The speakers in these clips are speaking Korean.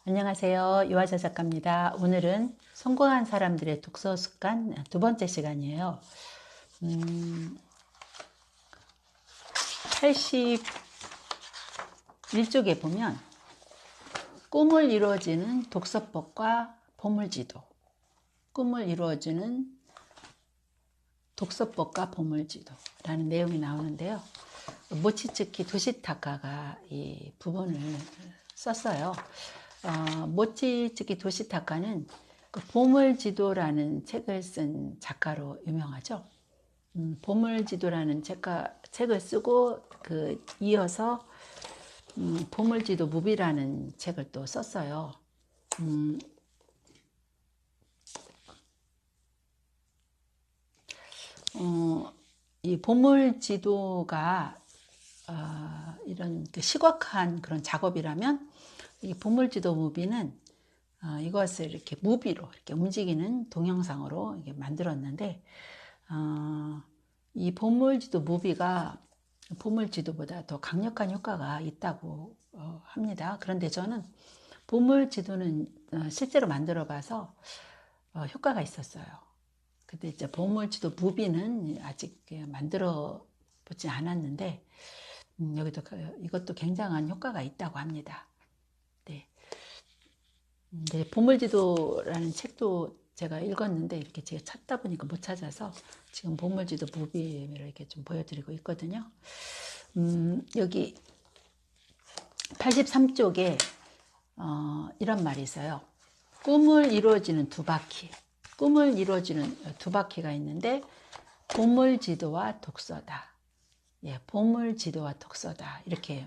안녕하세요. 유아자 작가입니다. 오늘은 성공한 사람들의 독서 습관 두 번째 시간이에요. 81쪽에 보면 꿈을 이루어지는 독서법과 보물지도, 꿈을 이루어지는 독서법과 보물지도라는 내용이 나오는데요. 모치츠키 도시타카가 이 부분을 썼어요. 모치츠키 도시타카는 그 보물지도라는 책을 쓴 작가로 유명하죠. 보물지도라는 책을 쓰고 이어서 보물지도 무비라는 책을 또 썼어요. 이 보물지도가 이런 시각한 그런 작업이라면 이 보물지도 무비는 이것을 이렇게 무비로 이렇게 움직이는 동영상으로 이게 만들었는데 이 보물지도 무비가 보물지도보다 더 강력한 효과가 있다고 합니다. 그런데 저는 보물지도는 실제로 만들어 봐서 효과가 있었어요. 근데 이제 보물지도 무비는 아직 만들어 보지 않았는데 여기도 이것도 굉장한 효과가 있다고 합니다. 네. 보물지도라는 책도 제가 읽었는데 이렇게 제가 찾다 보니까 못 찾아서 지금 보물지도 무비를 이렇게 좀 보여드리고 있거든요. 여기 83쪽에 이런 말이 있어요. 꿈을 이루어지는 두 바퀴. 꿈을 이루어지는 두 바퀴가 있는데 보물지도와 독서다. 예, 보물지도와 독서다. 이렇게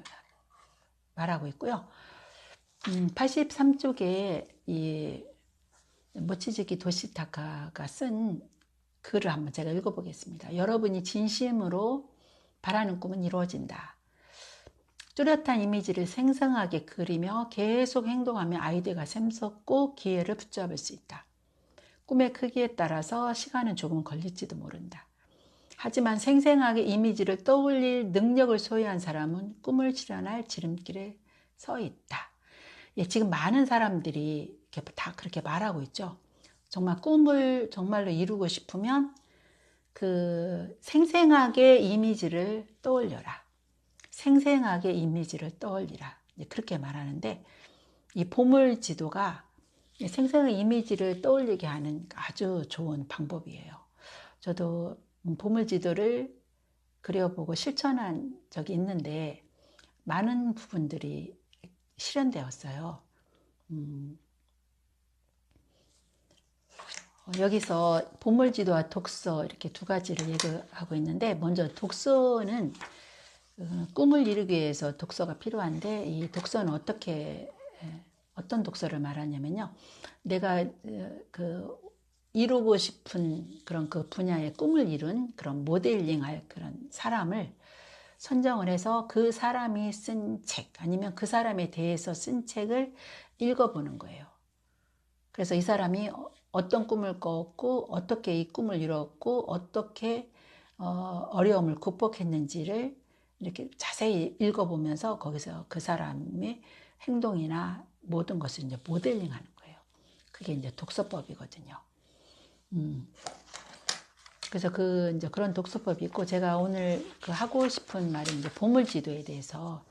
말하고 있고요. 83쪽에 이 모치즈키 도시타카가 쓴 글을 한번 제가 읽어보겠습니다. 여러분이 진심으로 바라는 꿈은 이루어진다. 뚜렷한 이미지를 생생하게 그리며 계속 행동하며 아이디어가 샘솟고 기회를 붙잡을 수 있다. 꿈의 크기에 따라서 시간은 조금 걸릴지도 모른다. 하지만 생생하게 이미지를 떠올릴 능력을 소유한 사람은 꿈을 실현할 지름길에 서 있다. 예, 지금 많은 사람들이 이렇게 다 그렇게 말하고 있죠. 정말 꿈을 정말로 이루고 싶으면 생생하게 이미지를 떠올려라. 생생하게 이미지를 떠올리라. 그렇게 말하는데 이 보물지도가 생생한 이미지를 떠올리게 하는 아주 좋은 방법이에요. 저도 보물지도를 그려보고 실천한 적이 있는데 많은 부분들이 실현되었어요. 여기서 보물지도와 독서 이렇게 두 가지를 얘기하고 있는데 먼저 독서는 꿈을 이루기 위해서 독서가 필요한데 이 독서는 어떤 독서를 말하냐면요. 내가 이루고 싶은 그런 그 분야의 꿈을 이룬 그런 모델링할 그런 사람을 선정을 해서 그 사람이 쓴 책 아니면 그 사람에 대해서 쓴 책을 읽어보는 거예요. 그래서 이 사람이 어떤 꿈을 꿨고 어떻게 이 꿈을 이뤘고 어떻게 어려움을 극복했는지를 이렇게 자세히 읽어보면서 거기서 그 사람의 행동이나 모든 것을 이제 모델링하는 거예요. 그게 이제 독서법이거든요. 그래서 이제 그런 독서법이 있고 제가 오늘 하고 싶은 말이 이제 보물지도에 대해서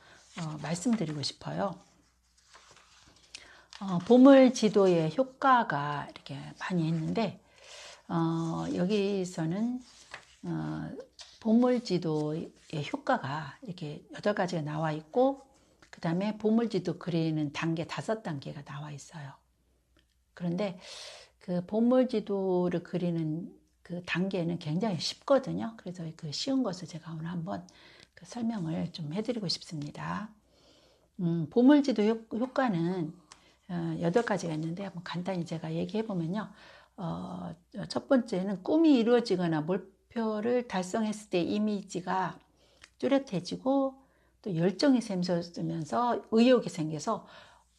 말씀드리고 싶어요. 보물지도의 효과가 이렇게 많이 있는데 여기서는 보물지도의 효과가 이렇게 8가지가 나와 있고 그 다음에 보물지도 그리는 단계 5단계가 나와 있어요. 그런데 그 보물지도를 그리는 그 단계는 굉장히 쉽거든요. 그래서 그 쉬운 것을 제가 오늘 한번 설명을 좀 해드리고 싶습니다. 보물지도 효과는 8가지가 있는데 한번 간단히 제가 얘기해 보면요. 첫 번째는 꿈이 이루어지거나 목표를 달성했을 때 이미지가 뚜렷해지고 또 열정이 샘솟으면서 의욕이 생겨서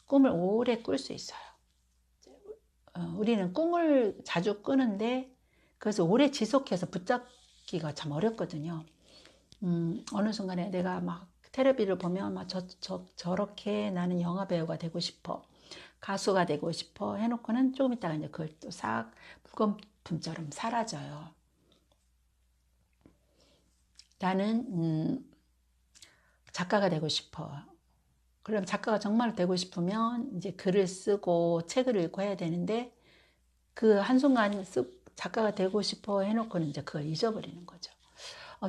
꿈을 오래 꿀 수 있어요. 우리는 꿈을 자주 꾸는데 그래서 오래 지속해서 붙잡기가 참 어렵거든요. 어느 순간에 내가 막 텔레비를 보면 막 저렇게 나는 영화 배우가 되고 싶어, 가수가 되고 싶어 해놓고는 조금 있다가 이제 그걸 또 싹 물거품처럼 사라져요. 나는 작가가 되고 싶어. 그럼 작가가 정말 되고 싶으면 이제 글을 쓰고 책을 읽고 해야 되는데 그 한순간 작가가 되고 싶어 해놓고는 이제 그걸 잊어버리는 거죠.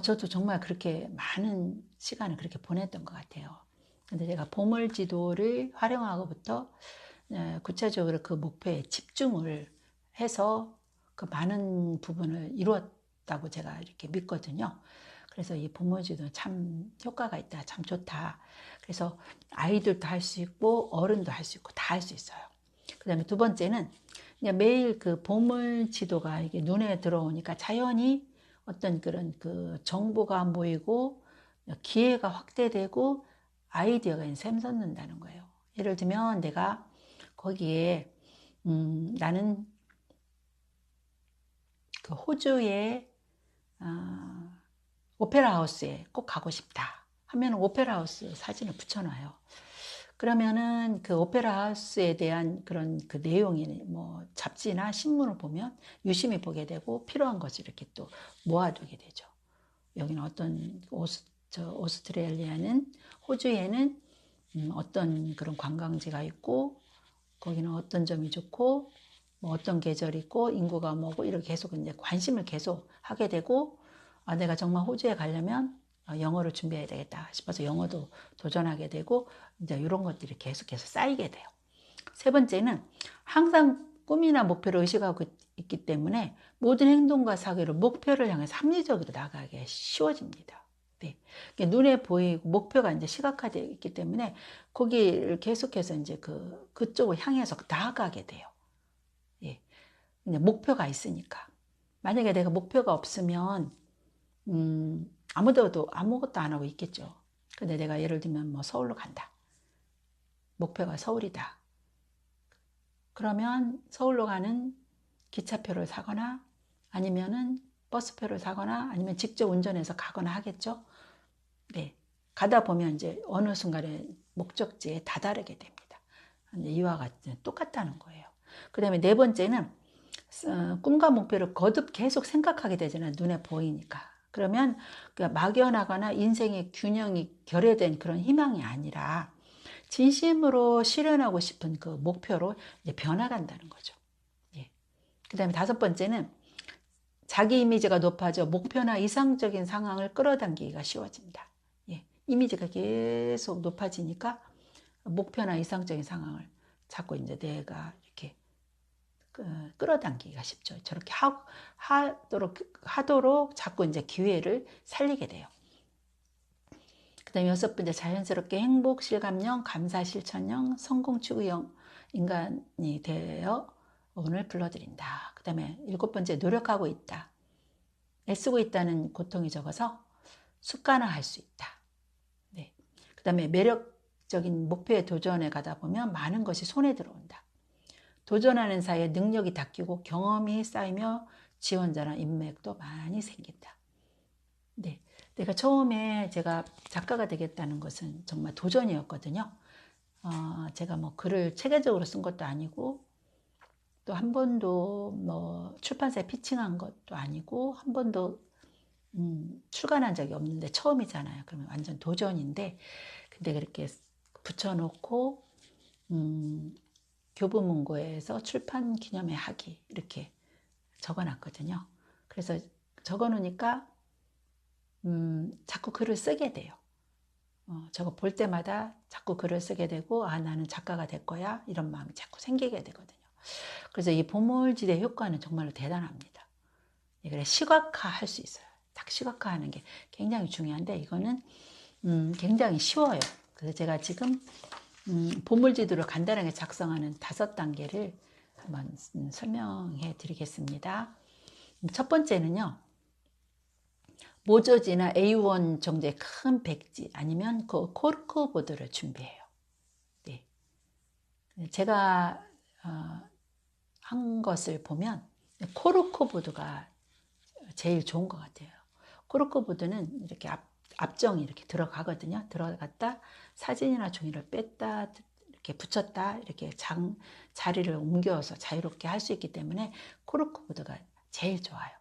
저도 정말 그렇게 많은 시간을 그렇게 보냈던 것 같아요. 근데 제가 보물지도를 활용하고부터 구체적으로 그 목표에 집중을 해서 그 많은 부분을 이루었다고 제가 이렇게 믿거든요. 그래서 이 보물지도 참 효과가 있다, 참 좋다. 그래서 아이들도 할 수 있고 어른도 할 수 있고 다 할 수 있어요. 그 다음에 두 번째는 그냥 매일 그 보물지도가 이게 눈에 들어오니까 자연히 어떤 그런 그 정보가 모이고 기회가 확대되고 아이디어가 샘솟는다는 거예요. 예를 들면 내가 거기에 나는 그 호주의 오페라 하우스에 꼭 가고 싶다 하면 오페라 하우스 사진을 붙여놔요. 그러면은 그 오페라 하우스에 대한 그런 그 내용이 뭐 잡지나 신문을 보면 유심히 보게 되고 필요한 것을 이렇게 또 모아두게 되죠. 여기는 어떤 오스트레일리아는 호주에는 어떤 그런 관광지가 있고 거기는 어떤 점이 좋고 뭐 어떤 계절이 있고 인구가 뭐고 이렇게 계속 이제 관심을 계속 하게 되고 내가 정말 호주에 가려면 영어를 준비해야 되겠다 싶어서 영어도 도전하게 되고 이제 이런 것들이 계속해서 쌓이게 돼요. 세 번째는 항상 꿈이나 목표를 의식하고 있기 때문에 모든 행동과 사고를 목표를 향해서 합리적으로 나가게 쉬워집니다. 네. 눈에 보이고 목표가 이제 시각화되어 있기 때문에 거기를 계속해서 이제 그쪽을 향해서 나아가게 돼요. 예. 이제 목표가 있으니까. 만약에 내가 목표가 없으면 아무것도 안 하고 있겠죠. 근데 내가 예를 들면 뭐 서울로 간다. 목표가 서울이다. 그러면 서울로 가는 기차표를 사거나 아니면은 버스표를 사거나 아니면 직접 운전해서 가거나 하겠죠. 네. 가다 보면 이제 어느 순간에 목적지에 다다르게 됩니다. 이와 같은 똑같다는 거예요. 그 다음에 네 번째는 꿈과 목표를 거듭 계속 생각하게 되잖아요. 눈에 보이니까. 그러면 막연하거나 인생의 균형이 결여된 그런 희망이 아니라 진심으로 실현하고 싶은 그 목표로 이제 변화간다는 거죠. 예. 그 다음에 다섯 번째는 자기 이미지가 높아져 목표나 이상적인 상황을 끌어당기기가 쉬워집니다. 예. 이미지가 계속 높아지니까 목표나 이상적인 상황을 자꾸 이제 내가 이렇게 끌어당기기가 쉽죠. 저렇게 하도록 자꾸 이제 기회를 살리게 돼요. 그 다음에 여섯 번째, 자연스럽게 행복 실감형, 감사 실천형, 성공 추구형 인간이 되어 오늘 불러드린다. 그 다음에 일곱 번째, 노력하고 있다. 애쓰고 있다는 고통이 적어서 습관화할 수 있다. 네. 그 다음에 매력적인 목표에 도전해 가다 보면 많은 것이 손에 들어온다. 도전하는 사이에 능력이 닦이고 경험이 쌓이며 지원자나 인맥도 많이 생긴다. 네. 내가 처음에 제가 작가가 되겠다는 것은 정말 도전이었거든요. 제가 뭐 글을 체계적으로 쓴 것도 아니고 또 한 번도 뭐 출판사에 피칭한 것도 아니고 한 번도 출간한 적이 없는데 처음이잖아요. 그러면 완전 도전인데 근데 그렇게 붙여놓고 교보문고에서 출판 기념회 하기 이렇게 적어놨거든요. 그래서 적어놓으니까 자꾸 글을 쓰게 돼요. 저거 볼 때마다 자꾸 글을 쓰게 되고 나는 작가가 될 거야 이런 마음이 자꾸 생기게 되거든요. 그래서 이 보물지대 효과는 정말로 대단합니다. 그래 시각화 할 수 있어요. 딱 시각화하는 게 굉장히 중요한데 이거는 굉장히 쉬워요. 그래서 제가 지금 보물지도를 간단하게 작성하는 5단계를 한번 설명해 드리겠습니다. 첫 번째는요. 모조지나 A1 정도의 큰 백지 아니면 그 코르크보드를 준비해요. 네. 제가 한 것을 보면 코르크보드가 제일 좋은 것 같아요. 코르크보드는 이렇게 압정이 이렇게 들어가거든요. 들어갔다 사진이나 종이를 뺐다 이렇게 붙였다 이렇게 자리를 옮겨서 자유롭게 할 수 있기 때문에 코르크보드가 제일 좋아요.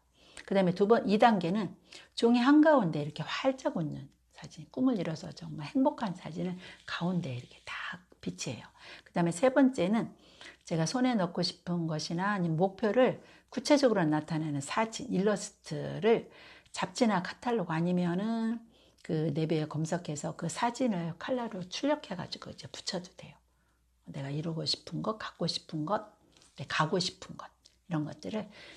그 다음에 2단계는 종이 한가운데 이렇게 활짝 웃는 사진, 꿈을 이뤄서 정말 행복한 사진을 가운데 이렇게 딱 비치해요. 그 다음에 3번째는 제가 손에 넣고 싶은 것이나 아니면 목표를 구체적으로 나타내는 사진, 일러스트를 잡지나 카탈로그 아니면은 그 네이버에 검색해서 그 사진을 컬러로 출력해가지고 이제 붙여도 돼요. 내가 이루고 싶은 것, 갖고 싶은 것, 가고 싶은 것, 이런 것들을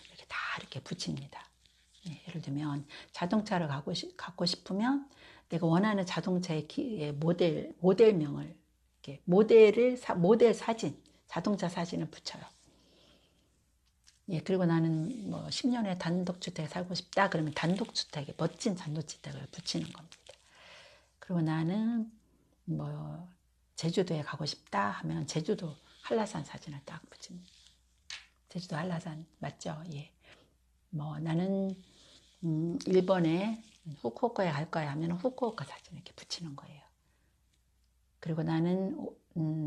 이렇게 다 이렇게 붙입니다. 네, 예를 들면 자동차를 갖고 싶으면 내가 원하는 자동차의 모델명을 이렇게 모델 사진, 자동차 사진을 붙여요. 예, 그리고 나는 뭐 10년 후에 단독주택에 살고 싶다 그러면 단독주택에 멋진 단독주택을 붙이는 겁니다. 그리고 나는 뭐 제주도에 가고 싶다 하면 제주도 한라산 사진을 딱 붙입니다. 제주도 한라산 맞죠? 예. 뭐 나는 일본에 후쿠오카에 갈 거야 하면 후쿠오카 사진 이렇게 붙이는 거예요. 그리고 나는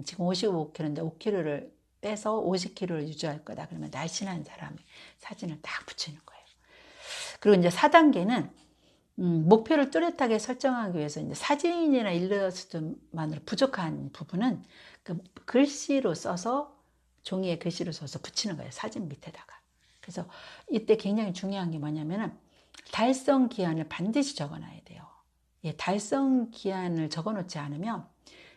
지금 55kg인데 5kg를 빼서 50kg를 유지할 거다 그러면 날씬한 사람의 사진을 딱 붙이는 거예요. 그리고 이제 4단계는 목표를 뚜렷하게 설정하기 위해서 이제 사진이나 일러스트만으로 부족한 부분은 그 글씨로 써서 종이에 글씨로 써서 붙이는 거예요. 사진 밑에다가. 그래서 이때 굉장히 중요한 게 뭐냐면은 달성 기한을 반드시 적어놔야 돼요. 예, 달성 기한을 적어놓지 않으면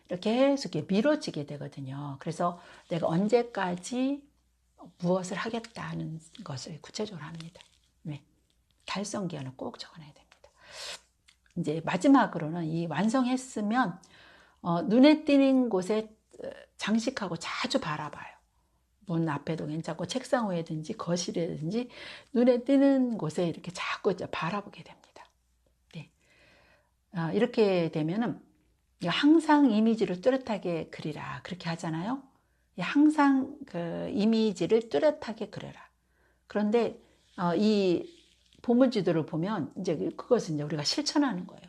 이렇게 계속 미뤄지게 되거든요. 그래서 내가 언제까지 무엇을 하겠다 하는 것을 구체적으로 합니다. 네. 달성 기한을 꼭 적어놔야 됩니다. 이제 마지막으로는 이 완성했으면 눈에 띄는 곳에 장식하고 자주 바라봐요. 문 앞에도 괜찮고 책상 위에든지 거실에든지 눈에 띄는 곳에 이렇게 자꾸 이제 바라보게 됩니다. 네. 이렇게 되면은 항상 이미지를 뚜렷하게 그리라 그렇게 하잖아요. 항상 그 이미지를 뚜렷하게 그려라. 그런데 이 보물지도를 보면 이제 그것은 이제 우리가 실천하는 거예요.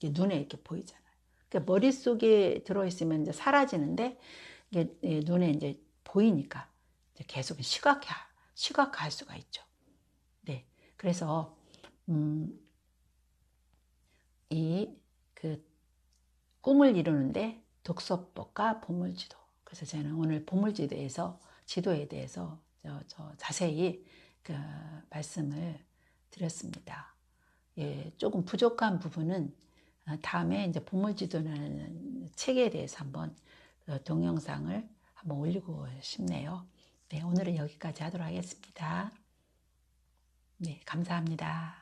눈에 이렇게 보이잖아요. 그러니까 머릿속에 들어있으면 이제 사라지는데 이게 눈에 이제 보이니까 이제 계속 시각화할 수가 있죠. 네. 그래서 이 그 꿈을 이루는데 독서법과 보물지도. 그래서 저는 오늘 보물지도에서 지도에 대해서 자세히 그 말씀을 드렸습니다. 예, 조금 부족한 부분은 다음에 이제 보물지도라는 책에 대해서 한번 동영상을 한번 올리고 싶네요. 네, 오늘은 여기까지 하도록 하겠습니다. 네, 감사합니다.